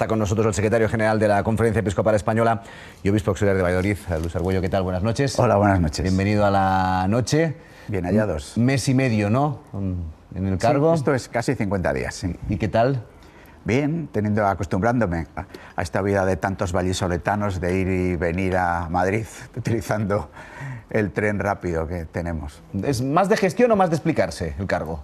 Está con nosotros el secretario general de la Conferencia Episcopal Española y obispo auxiliar de Valladolid, Luis Argüello. ¿Qué tal? Buenas noches. Hola, buenas noches. Bienvenido a la noche. Bien hallados. Mes y medio, ¿no? En el cargo. Sí, esto es casi 50 días, sí. ¿Y qué tal? Bien, acostumbrándome a esta vida de tantos vallisoletanos de ir y venir a Madrid utilizando el tren rápido que tenemos. ¿Es más de gestión o más de explicarse el cargo?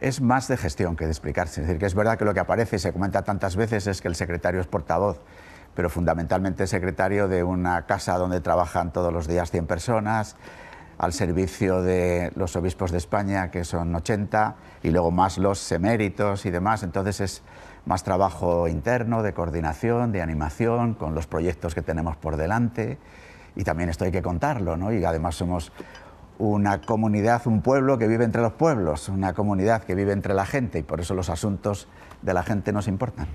Es más de gestión que de explicarse. Es decir, que es verdad que lo que aparece y se comenta tantas veces es que el secretario es portavoz, pero fundamentalmente es secretario de una casa donde trabajan todos los días 100 personas, al servicio de los obispos de España, que son 80, y luego más los eméritos y demás. Entonces es más trabajo interno, de coordinación, de animación, con los proyectos que tenemos por delante. Y también esto hay que contarlo, ¿no? Y además somos una comunidad, un pueblo que vive entre los pueblos, una comunidad que vive entre la gente, y por eso los asuntos de la gente nos importan.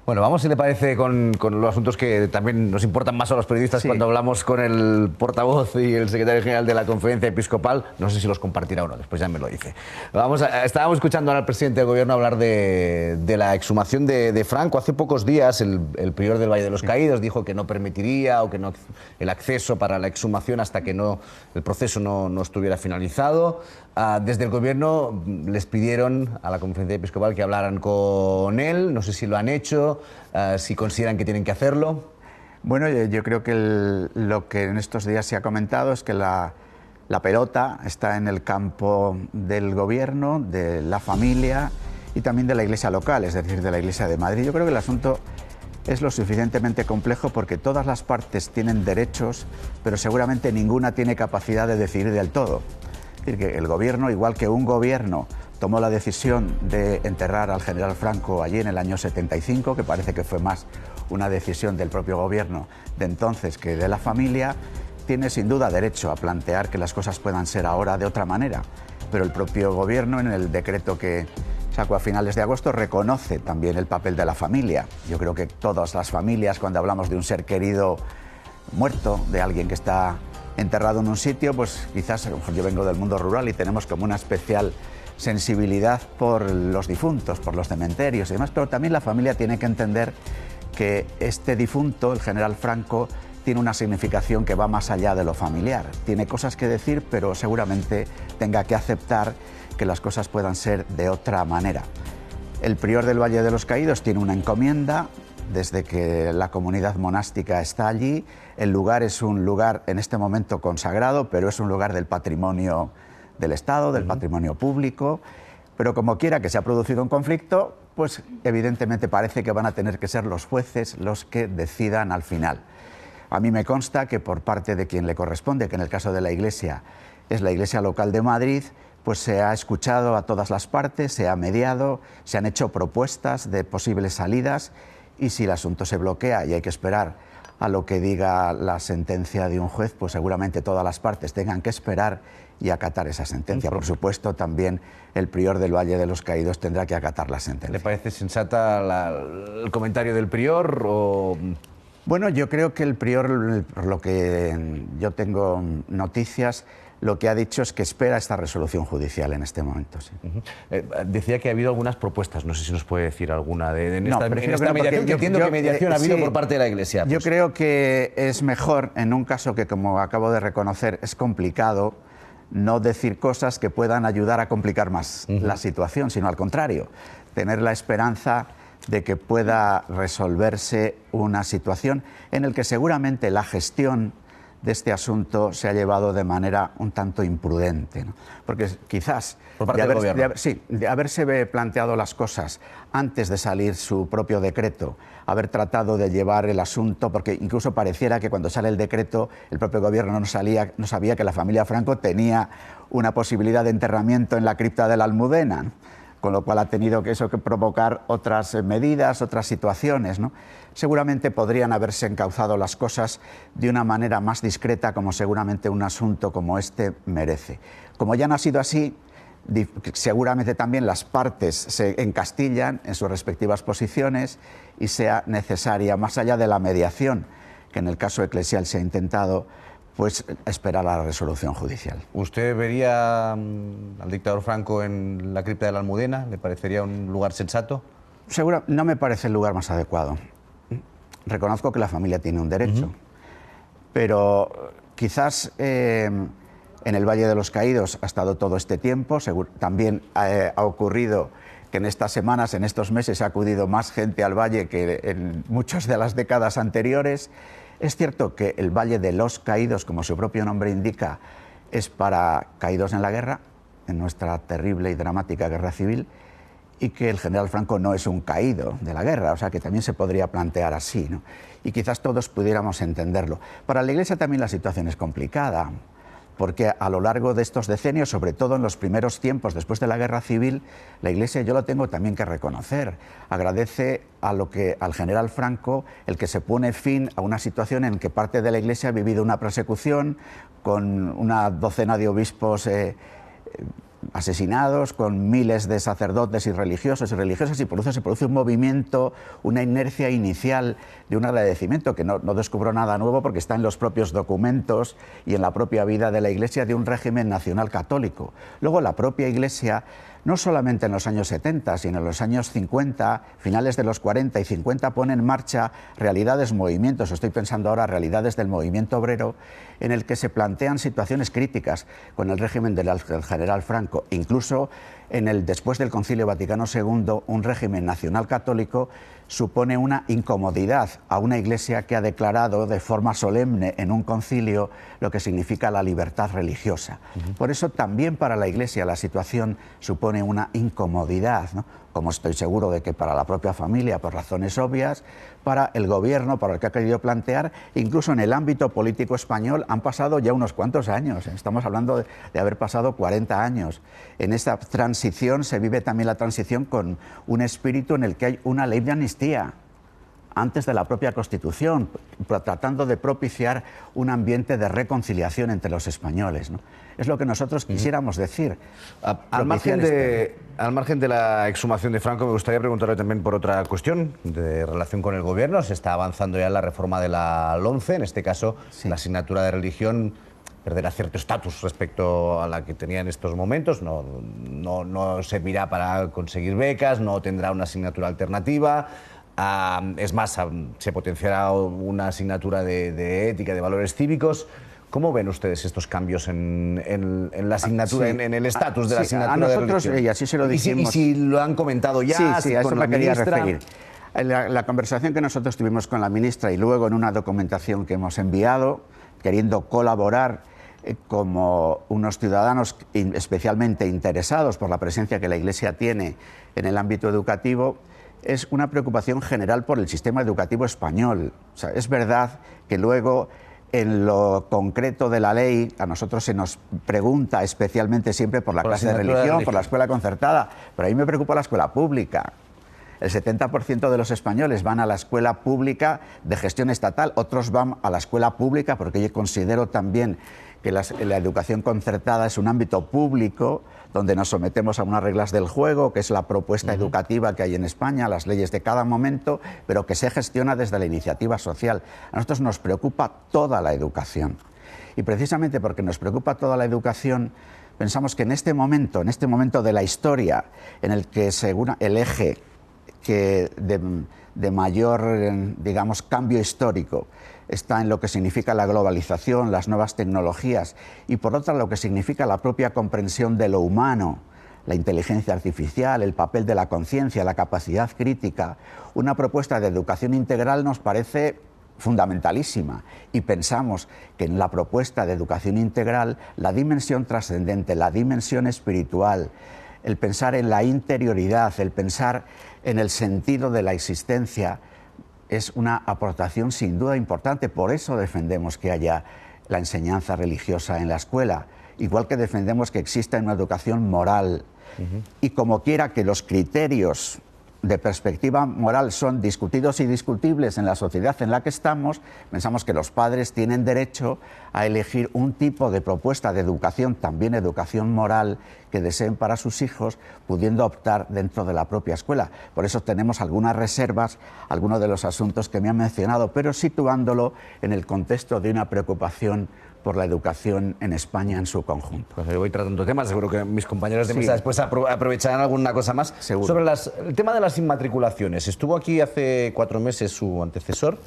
Bueno, vamos, si le parece, con los asuntos que también nos importan más a los periodistas, sí, cuando hablamos con el portavoz y el secretario general de la Conferencia Episcopal. No sé si los compartirá o no, después ya me lo dice. Estábamos escuchando ahora al presidente del Gobierno hablar de la exhumación de Franco. Hace pocos días el prior del Valle de los Caídos dijo que no permitiría el acceso para la exhumación hasta que el proceso no estuviera finalizado. Desde el Gobierno les pidieron a la Conferencia Episcopal que hablaran con él. No sé si lo han hecho, si consideran que tienen que hacerlo. Bueno, yo creo que lo que en estos días se ha comentado es que la pelota está en el campo del Gobierno, de la familia y también de la Iglesia local, es decir, de la Iglesia de Madrid. Yo creo que el asunto es lo suficientemente complejo porque todas las partes tienen derechos, pero seguramente ninguna tiene capacidad de decidir del todo. Es decir, que el Gobierno, igual que un gobierno tomó la decisión de enterrar al general Franco allí en el año 75, que parece que fue más una decisión del propio Gobierno de entonces que de la familia, tiene sin duda derecho a plantear que las cosas puedan ser ahora de otra manera. Pero el propio Gobierno, en el decreto que sacó a finales de agosto, reconoce también el papel de la familia. Yo creo que todas las familias, cuando hablamos de un ser querido muerto, de alguien que está enterrado en un sitio, pues quizás, yo vengo del mundo rural y tenemos como una especial sensibilidad por los difuntos, por los cementerios y demás, pero también la familia tiene que entender que este difunto, el general Franco, tiene una significación que va más allá de lo familiar. Tiene cosas que decir, pero seguramente tenga que aceptar que las cosas puedan ser de otra manera. El prior del Valle de los Caídos tiene una encomienda desde que la comunidad monástica está allí. El lugar es un lugar en este momento consagrado, pero es un lugar del patrimonio del Estado, del patrimonio público. Pero como quiera que se ha producido un conflicto, pues evidentemente parece que van a tener que ser los jueces los que decidan al final. A mí me consta que por parte de quien le corresponde, que en el caso de la Iglesia es la Iglesia local de Madrid, pues se ha escuchado a todas las partes, se ha mediado, se han hecho propuestas de posibles salidas, y si el asunto se bloquea y hay que esperar a lo que diga la sentencia de un juez, pues seguramente todas las partes tengan que esperar y acatar esa sentencia. Por supuesto, también el prior del Valle de los Caídos tendrá que acatar la sentencia. ¿Le parece sensata el comentario del prior o...? Bueno, yo creo que el prior, por lo que yo tengo noticias, lo que ha dicho es que espera esta resolución judicial en este momento. Sí. Decía que ha habido algunas propuestas, no sé si nos puede decir alguna en esta mediación, que entiendo que mediación ha habido por parte de la Iglesia. Yo creo que es mejor, en un caso que, como acabo de reconocer, es complicado, no decir cosas que puedan ayudar a complicar más la situación, sino al contrario, tener la esperanza de que pueda resolverse una situación en la que seguramente la gestión de este asunto se ha llevado de manera un tanto imprudente, ¿no? Porque quizás de haberse planteado las cosas antes de salir su propio decreto, haber tratado de llevar el asunto, porque incluso pareciera que cuando sale el decreto el propio Gobierno no sabía que la familia Franco tenía una posibilidad de enterramiento en la cripta de la Almudena, ¿no? Con lo cual ha tenido que provocar otras medidas, otras situaciones, ¿no? Seguramente podrían haberse encauzado las cosas de una manera más discreta, como seguramente un asunto como este merece. Como ya no ha sido así, seguramente también las partes se encastillan en sus respectivas posiciones y sea necesaria, más allá de la mediación, que en el caso eclesial se ha intentado, pues esperar a la resolución judicial. ¿Usted vería al dictador Franco en la cripta de la Almudena? ¿Le parecería un lugar sensato? Seguro, no me parece el lugar más adecuado. Reconozco que la familia tiene un derecho, pero quizás en el Valle de los Caídos ha estado todo este tiempo. También ha ocurrido que en estas semanas, en estos meses, ha acudido más gente al Valle que en muchas de las décadas anteriores. Es cierto que el Valle de los Caídos, como su propio nombre indica, es para caídos en la guerra, en nuestra terrible y dramática guerra civil, y que el general Franco no es un caído de la guerra, o sea que también se podría plantear así, ¿no? Y quizás todos pudiéramos entenderlo. Para la Iglesia también la situación es complicada, porque a lo largo de estos decenios, sobre todo en los primeros tiempos después de la guerra civil, la Iglesia, yo lo tengo también que reconocer, agradece al general Franco el que se pone fin a una situación en que parte de la Iglesia ha vivido una persecución con una docena de obispos asesinados, con miles de sacerdotes y religiosos y religiosas, y por eso se produce un movimiento, una inercia inicial de un agradecimiento que no descubrió nada nuevo porque está en los propios documentos y en la propia vida de la Iglesia de un régimen nacional católico. Luego la propia Iglesia, no solamente en los años 70, sino en los años 50, finales de los 40 y 50, pone en marcha realidades, movimientos, estoy pensando ahora realidades del movimiento obrero, en el que se plantean situaciones críticas con el régimen del general Franco. Incluso después del Concilio Vaticano II, un régimen nacional católico supone una incomodidad a una Iglesia que ha declarado de forma solemne en un concilio lo que significa la libertad religiosa. Por eso también para la Iglesia la situación supone una incomodidad, ¿no? Como estoy seguro de que para la propia familia, por razones obvias, para el gobierno, para el que ha querido plantear, incluso en el ámbito político español han pasado ya unos cuantos años, estamos hablando de haber pasado 40 años. En esta transición se vive también la transición con un espíritu en el que hay una ley de amnistía antes de la propia Constitución, tratando de propiciar un ambiente de reconciliación entre los españoles, ¿no? Es lo que nosotros quisiéramos decir. Al margen de la exhumación de Franco, me gustaría preguntarle también por otra cuestión de relación con el gobierno. Se está avanzando ya en la reforma de la LOMCE, en este caso la asignatura de religión perderá cierto estatus respecto a la que tenía en estos momentos, no servirá para conseguir becas, no tendrá una asignatura alternativa. Es más, se potenciará una asignatura de ética, de valores cívicos. ¿Cómo ven ustedes estos cambios en la asignatura, en el estatus de la asignatura de religión? Y así se lo dijimos. ¿Y si lo han comentado ya? Sí, a eso me quería referir. La conversación que nosotros tuvimos con la ministra y luego en una documentación que hemos enviado, queriendo colaborar como unos ciudadanos especialmente interesados por la presencia que la Iglesia tiene en el ámbito educativo, es una preocupación general por el sistema educativo español. O sea, es verdad que luego, en lo concreto de la ley, a nosotros se nos pregunta especialmente siempre por la clase de religión, por la escuela concertada, pero a mí me preocupa la escuela pública. El 70% de los españoles van a la escuela pública de gestión estatal, otros van a la escuela pública porque yo considero también que la educación concertada es un ámbito público donde nos sometemos a unas reglas del juego, que es la propuesta educativa que hay en España, las leyes de cada momento, pero que se gestiona desde la iniciativa social. A nosotros nos preocupa toda la educación. Y precisamente porque nos preocupa toda la educación, pensamos que en este momento de la historia, en el que según el eje de mayor, digamos, cambio histórico está en lo que significa la globalización, las nuevas tecnologías, y por otra lo que significa la propia comprensión de lo humano, la inteligencia artificial, el papel de la conciencia, la capacidad crítica. Una propuesta de educación integral nos parece fundamentalísima, y pensamos que en la propuesta de educación integral la dimensión trascendente, la dimensión espiritual, el pensar en la interioridad, el pensar en el sentido de la existencia, es una aportación sin duda importante. Por eso defendemos que haya la enseñanza religiosa en la escuela, igual que defendemos que exista una educación moral. Y como quiera que los criterios de perspectiva moral son discutidos y discutibles en la sociedad en la que estamos, pensamos que los padres tienen derecho a elegir un tipo de propuesta de educación, también educación moral, que deseen para sus hijos, pudiendo optar dentro de la propia escuela. Por eso tenemos algunas reservas, algunos de los asuntos que me han mencionado, pero situándolo en el contexto de una preocupación por la educación en España en su conjunto. Pues yo voy tratando temas, seguro que mis compañeros de Sí. mesa después aprovecharán alguna cosa más. Seguro. Sobre el tema de las inmatriculaciones, estuvo aquí hace 4 meses su antecesor,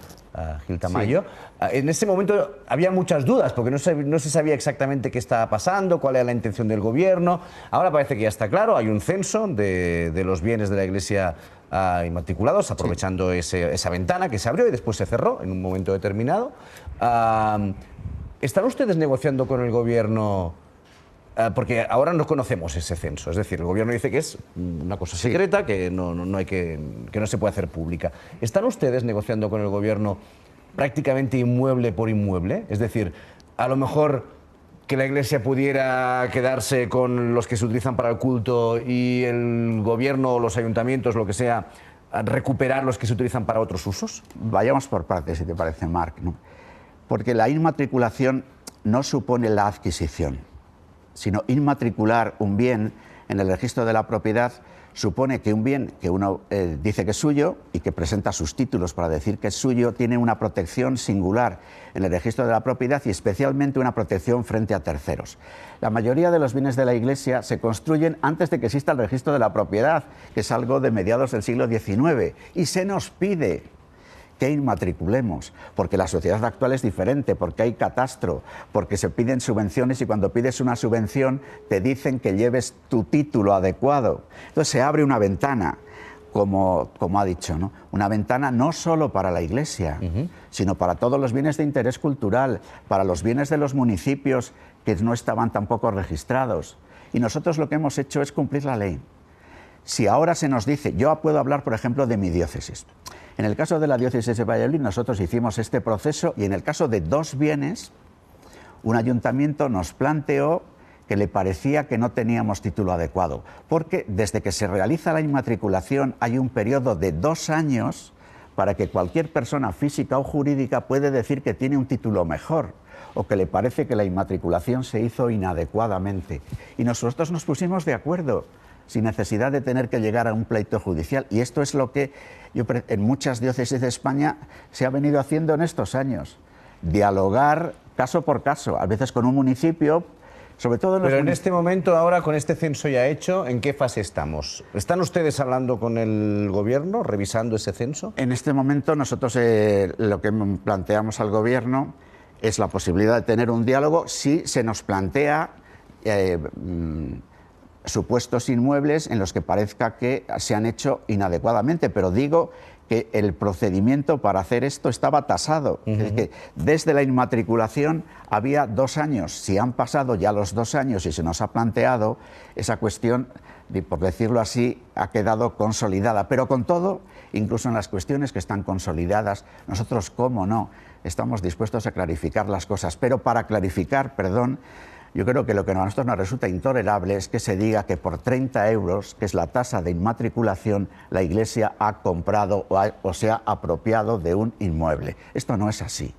Gil Tamayo. Sí. En ese momento había muchas dudas, porque no se sabía exactamente qué estaba pasando, cuál era la intención del gobierno. Ahora parece que ya está claro, hay un censo de los bienes de la Iglesia inmatriculados, aprovechando esa ventana que se abrió y después se cerró en un momento determinado. ¿Están ustedes negociando con el gobierno? Porque ahora no conocemos ese censo, es decir, el gobierno dice que es una cosa secreta, que no se puede hacer pública. ¿Están ustedes negociando con el gobierno prácticamente inmueble por inmueble? Es decir, a lo mejor que la Iglesia pudiera quedarse con los que se utilizan para el culto y el gobierno o los ayuntamientos, lo que sea, recuperar los que se utilizan para otros usos. Vayamos por partes, si te parece, Marc, ¿no? Porque la inmatriculación no supone la adquisición, sino inmatricular un bien en el registro de la propiedad supone que un bien que uno dice que es suyo y que presenta sus títulos para decir que es suyo tiene una protección singular en el registro de la propiedad y especialmente una protección frente a terceros. La mayoría de los bienes de la Iglesia se construyen antes de que exista el registro de la propiedad, que es algo de mediados del siglo XIX, y se nos pide que inmatriculemos, porque la sociedad actual es diferente, porque hay catastro, porque se piden subvenciones y cuando pides una subvención te dicen que lleves tu título adecuado. Entonces se abre una ventana, como ha dicho, ¿no? Una ventana no solo para la Iglesia, sino para todos los bienes de interés cultural, para los bienes de los municipios que no estaban tampoco registrados. Y nosotros lo que hemos hecho es cumplir la ley. Si ahora se nos dice, yo puedo hablar, por ejemplo, de mi diócesis. En el caso de la diócesis de Valladolid nosotros hicimos este proceso y en el caso de 2 bienes, un ayuntamiento nos planteó que le parecía que no teníamos título adecuado, porque desde que se realiza la inmatriculación hay un periodo de 2 años para que cualquier persona física o jurídica puede decir que tiene un título mejor o que le parece que la inmatriculación se hizo inadecuadamente. Y nosotros nos pusimos de acuerdo, sin necesidad de tener que llegar a un pleito judicial. Y esto es lo que en muchas diócesis de España se ha venido haciendo en estos años. Dialogar caso por caso, a veces con un municipio, sobre todo en los Pero en este momento, ahora con este censo ya hecho, ¿en qué fase estamos? ¿Están ustedes hablando con el gobierno, revisando ese censo? En este momento nosotros lo que planteamos al gobierno es la posibilidad de tener un diálogo si se nos plantea supuestos inmuebles en los que parezca que se han hecho inadecuadamente, pero digo que el procedimiento para hacer esto estaba tasado. Es que desde la inmatriculación había 2 años. Si han pasado ya los 2 años y se nos ha planteado, esa cuestión, por decirlo así, ha quedado consolidada. Pero con todo, incluso en las cuestiones que están consolidadas, nosotros, cómo no, estamos dispuestos a clarificar las cosas. Pero para clarificar, yo creo que lo que a nosotros nos resulta intolerable es que se diga que por 30 euros, que es la tasa de inmatriculación, la Iglesia ha comprado o se ha apropiado de un inmueble. Esto no es así.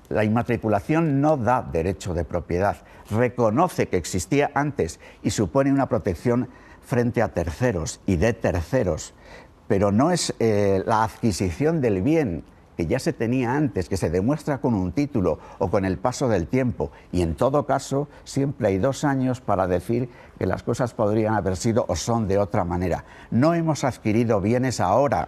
La inmatriculación no da derecho de propiedad, reconoce que existía antes y supone una protección frente a terceros y de terceros, pero no es la adquisición del bien que ya se tenía antes, que se demuestra con un título o con el paso del tiempo. Y en todo caso, siempre hay 2 años para decir que las cosas podrían haber sido o son de otra manera. No hemos adquirido bienes ahora.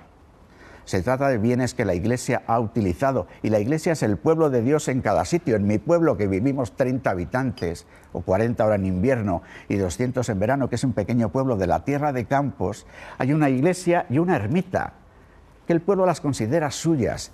Se trata de bienes que la Iglesia ha utilizado. Y la Iglesia es el pueblo de Dios en cada sitio. En mi pueblo, que vivimos 30 habitantes, o 40 ahora en invierno y 200 en verano, que es un pequeño pueblo de la Tierra de Campos, hay una iglesia y una ermita, que el pueblo las considera suyas,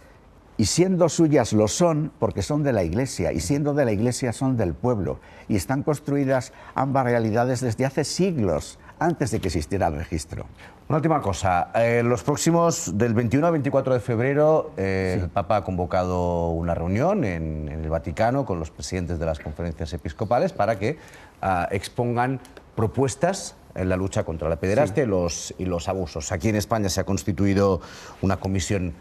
y siendo suyas lo son porque son de la Iglesia, y siendo de la Iglesia son del pueblo, y están construidas ambas realidades desde hace siglos, antes de que existiera el registro. Una última cosa, los próximos, del 21 al 24 de febrero, el Papa ha convocado una reunión en el Vaticano con los presidentes de las conferencias episcopales para que expongan propuestas en la lucha contra la pederastia y los abusos. Aquí en España se ha constituido una comisión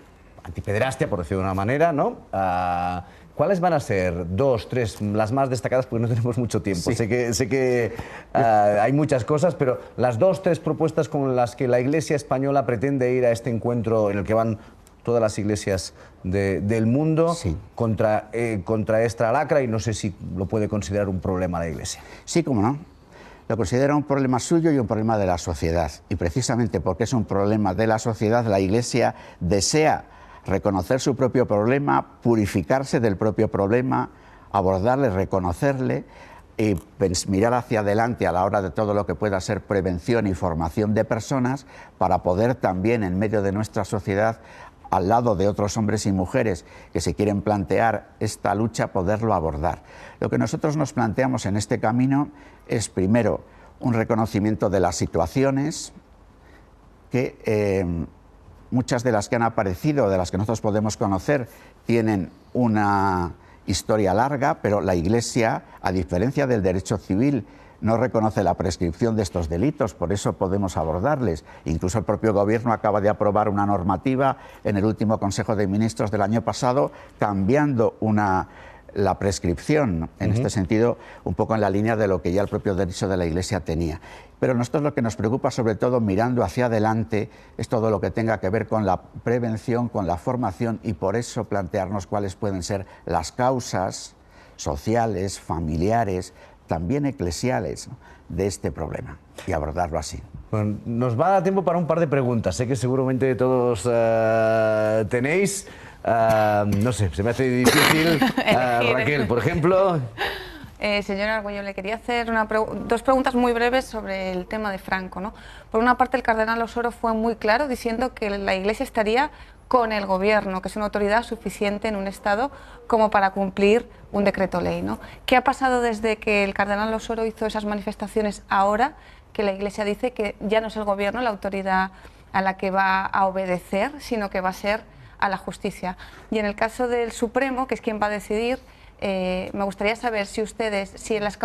antipederastia, por decirlo de una manera, ¿no? ¿Cuáles van a ser 2, 3, las más destacadas? Porque no tenemos mucho tiempo. Sé que hay muchas cosas, pero las 2, 3 propuestas con las que la Iglesia española pretende ir a este encuentro en el que van todas las iglesias del mundo, Sí. contra esta lacra, y no sé si lo puede considerar un problema la Iglesia. Sí, cómo no. Lo considera un problema suyo y un problema de la sociedad. Y precisamente porque es un problema de la sociedad, la Iglesia desea reconocer su propio problema, purificarse del propio problema, abordarle, reconocerle y mirar hacia adelante a la hora de todo lo que pueda ser prevención y formación de personas para poder también en medio de nuestra sociedad, al lado de otros hombres y mujeres que se quieren plantear esta lucha, poderlo abordar. Lo que nosotros nos planteamos en este camino es primero un reconocimiento de las situaciones que muchas de las que han aparecido, de las que nosotros podemos conocer, tienen una historia larga, pero la Iglesia, a diferencia del derecho civil, no reconoce la prescripción de estos delitos, por eso podemos abordarles. Incluso el propio Gobierno acaba de aprobar una normativa en el último Consejo de Ministros del año pasado, cambiando la prescripción, en este sentido, un poco en la línea de lo que ya el propio derecho de la Iglesia tenía. Pero a nosotros lo que nos preocupa, sobre todo mirando hacia adelante, es todo lo que tenga que ver con la prevención, con la formación, y por eso plantearnos cuáles pueden ser las causas sociales, familiares, también eclesiales, ¿no?, de este problema, y abordarlo así. Bueno, nos va a dar tiempo para un par de preguntas. Sé que seguramente todos tenéis. No sé, se me hace difícil. Raquel, por ejemplo. Señor Argüello, le quería hacer dos preguntas muy breves sobre el tema de Franco, ¿no? Por una parte, el cardenal Osoro fue muy claro diciendo que la Iglesia estaría con el Gobierno, que es una autoridad suficiente en un Estado como para cumplir un decreto ley, ¿no? ¿Qué ha pasado desde que el cardenal Osoro hizo esas manifestaciones ahora que la Iglesia dice que ya no es el Gobierno la autoridad a la que va a obedecer, sino que va a ser a la justicia? Y en el caso del Supremo, que es quien va a decidir, me gustaría saber si ustedes, si las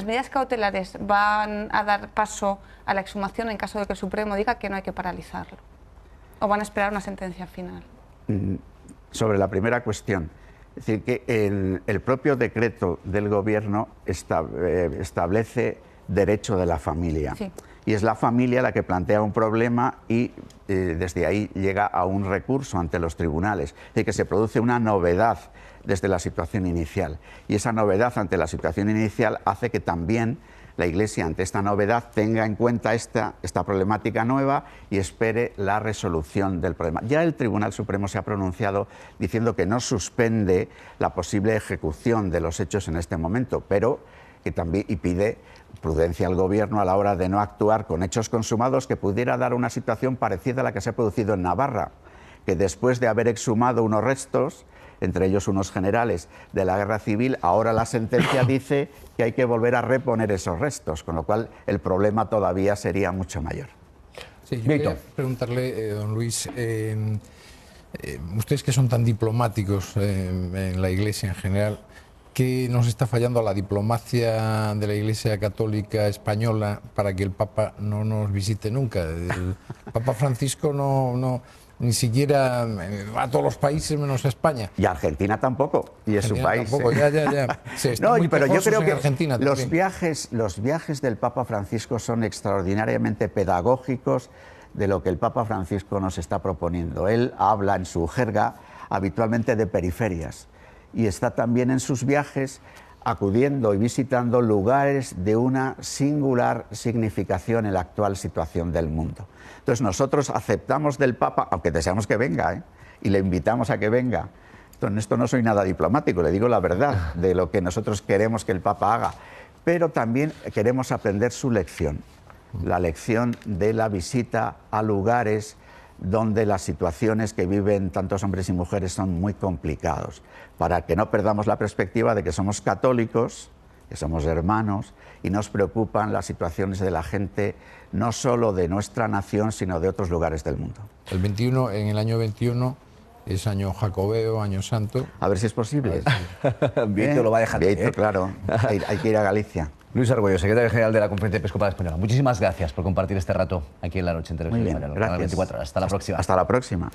medidas cautelares van a dar paso a la exhumación en caso de que el Supremo diga que no hay que paralizarlo, o van a esperar una sentencia final. Sobre la primera cuestión, es decir, que el propio decreto del Gobierno establece derecho de la familia. Sí. Y es la familia la que plantea un problema y desde ahí llega a un recurso ante los tribunales. Es decir, que se produce una novedad desde la situación inicial. Y esa novedad ante la situación inicial hace que también la Iglesia, ante esta novedad, tenga en cuenta esta problemática nueva y espere la resolución del problema. Ya el Tribunal Supremo se ha pronunciado diciendo que no suspende la posible ejecución de los hechos en este momento, pero que también pide prudencia al Gobierno a la hora de no actuar con hechos consumados que pudiera dar una situación parecida a la que se ha producido en Navarra, que después de haber exhumado unos restos, entre ellos unos generales de la guerra civil, ahora la sentencia dice que hay que volver a reponer esos restos, con lo cual el problema todavía sería mucho mayor. Sí, yo quería preguntarle, don Luis, ustedes que son tan diplomáticos en la Iglesia en general, ¿qué nos está fallando a la diplomacia de la Iglesia Católica Española para que el Papa no nos visite nunca? El Papa Francisco ni siquiera a todos los países menos a España. Y Argentina tampoco, y es su país. Tampoco, ya. No, pero yo creo que Argentina los viajes del Papa Francisco son extraordinariamente pedagógicos de lo que el Papa Francisco nos está proponiendo. Él habla en su jerga habitualmente de periferias y está también en sus viajes acudiendo y visitando lugares de una singular significación en la actual situación del mundo. Entonces nosotros aceptamos del Papa, aunque deseamos que venga, y le invitamos a que venga. En esto no soy nada diplomático, le digo la verdad de lo que nosotros queremos que el Papa haga, pero también queremos aprender su lección, la lección de la visita a lugares donde las situaciones que viven tantos hombres y mujeres son muy complicados, para que no perdamos la perspectiva de que somos católicos, que somos hermanos, y nos preocupan las situaciones de la gente, no solo de nuestra nación, sino de otros lugares del mundo. En el año 21 es año jacobeo, año santo. A ver si es posible. Vieito lo va a dejar. Vieito, claro, hay que ir a Galicia. Luis Argüello, secretario general de la Conferencia Episcopal Española. Muchísimas gracias por compartir este rato aquí en La Noche en Televisión. Muy bien, gracias. 24 horas. Hasta la próxima. Hasta la próxima.